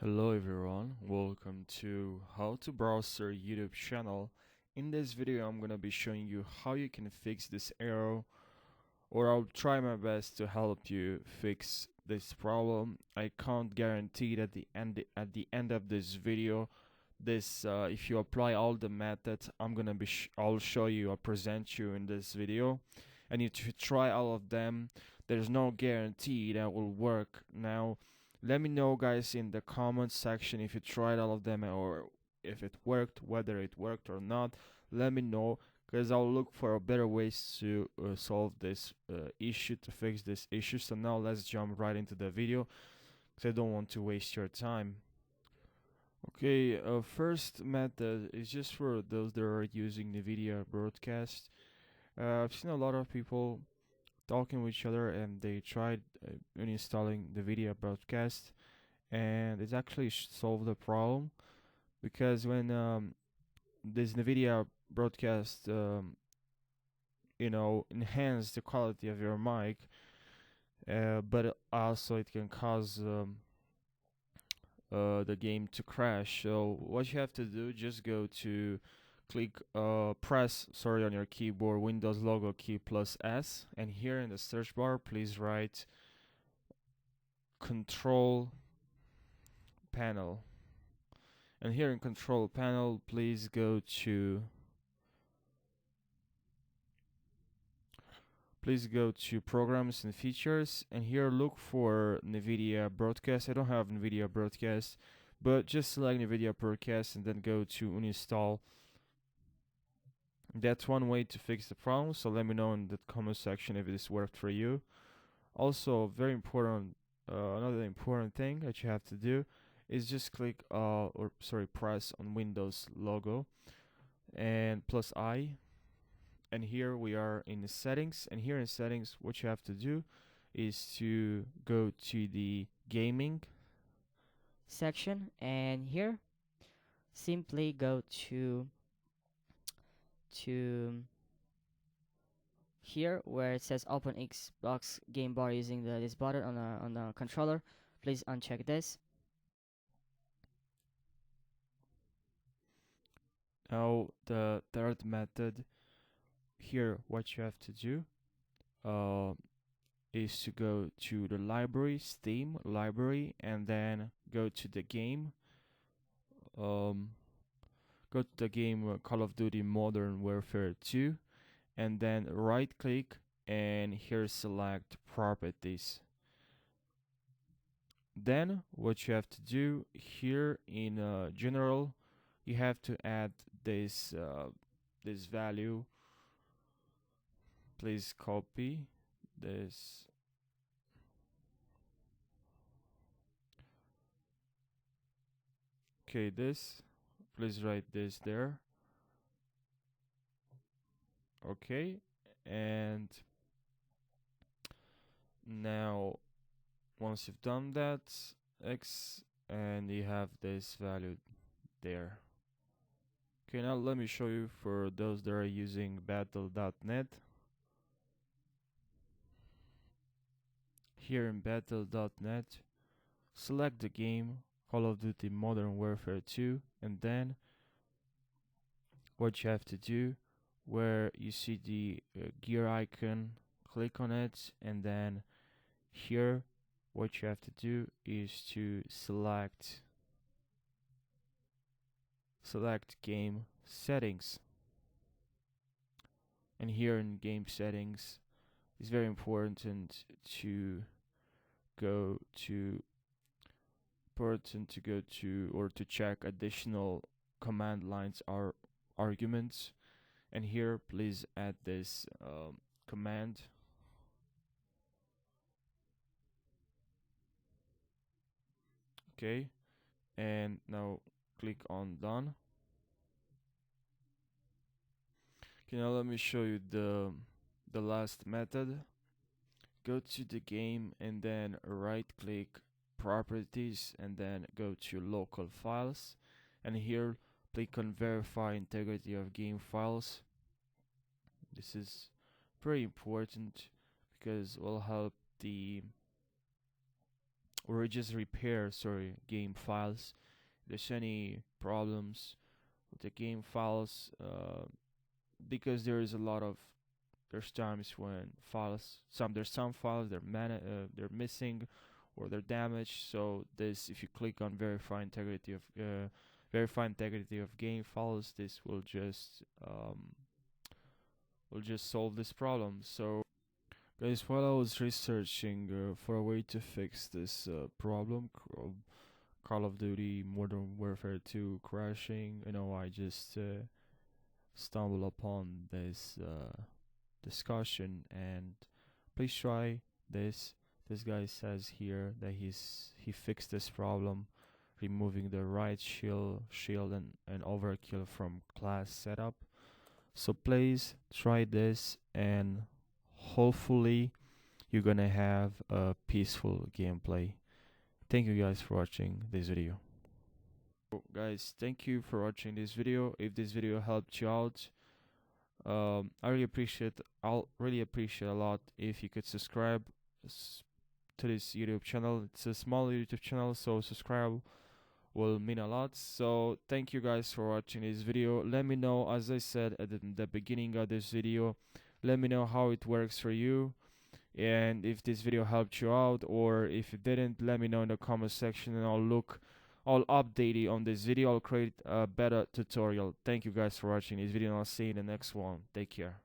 Hello everyone, welcome to How to Browser YouTube channel. In this video I'm gonna be showing you how you can fix this error, or I'll try my best to help you fix this problem. I can't guarantee that at the end of this video if you apply all the methods I'll show you or present you in this video, and if you try all of them, there's no guarantee that will work. Now let me know, guys, in the comments section if you tried all of them or if it worked, whether it worked or not. Let me know, because I'll look for better ways to solve this issue, to fix this issue. So now let's jump right into the video, because I don't want to waste your time. Okay, first method is just for those that are using NVIDIA broadcast. I've seen a lot of people talking with each other and they tried uninstalling the video broadcast, and it's actually solved the problem, because when this NVIDIA broadcast enhance the quality of your mic, but also it can cause the game to crash. So what you have to do, just go to press on your keyboard Windows logo key plus S, and here in the search bar please write control panel, and here in control panel please go to programs and features, and here look for NVIDIA broadcast. I don't have NVIDIA broadcast, but just select NVIDIA broadcast and then go to uninstall. That's one way to fix the problem, so let me know in the comment section if this worked for you. Also, very important, another important thing that you have to do is just press on Windows logo and plus I, and here we are in the settings, and here in settings what you have to do is to go to the gaming section, and here simply go to here where it says open Xbox game bar using this button on the controller. Please uncheck this. Now the third method, here what you have to do is to go to the library, Steam library, and then go to the game, Call of Duty Modern Warfare 2, and then right click and here select properties. Then what you have to do here in general, you have to add this value. Please copy this. Okay, please write this there. Okay, and now once you've done that, and you have this value there. Okay, now let me show you for those that are using battle.net. Here in battle.net, select the game Call of Duty Modern Warfare 2, and then what you have to do, where you see the gear icon, click on it, and then here what you have to do is to select game settings, and here in game settings it's very important to go to or to check additional command lines or arguments, and here please add this command. Okay, and now click on done. Okay, now let me show you the last method. Go to the game and then right click properties and then go to local files, and here click on verify integrity of game files. This is pretty important because it will help the or just repair, sorry, game files. If there's any problems with the game files, because there is a lot of there's times when there's some files they're missing or they're damaged. So this, if you click on verify integrity of game files, this will just solve this problem. So guys, while I was researching for a way to fix this problem, Call of Duty Modern Warfare 2 crashing, I just stumbled upon this discussion, and please try this. This guy says here that he fixed this problem, removing the right shield and overkill from class setup. So please try this, and hopefully you're gonna have a peaceful gameplay. Thank you guys for watching this video. So guys, thank you for watching this video. If this video helped you out, I'll really appreciate a lot if you could subscribe to this YouTube channel. It's a small YouTube channel, so subscribe will mean a lot. So thank you guys for watching this video. Let me know, as I said at the beginning of this video, let me know how it works for you, and if this video helped you out, or if it didn't, let me know in the comment section, and I'll update you on this video. I'll create a better tutorial. Thank you guys for watching this video, and I'll see you in the next one. Take care.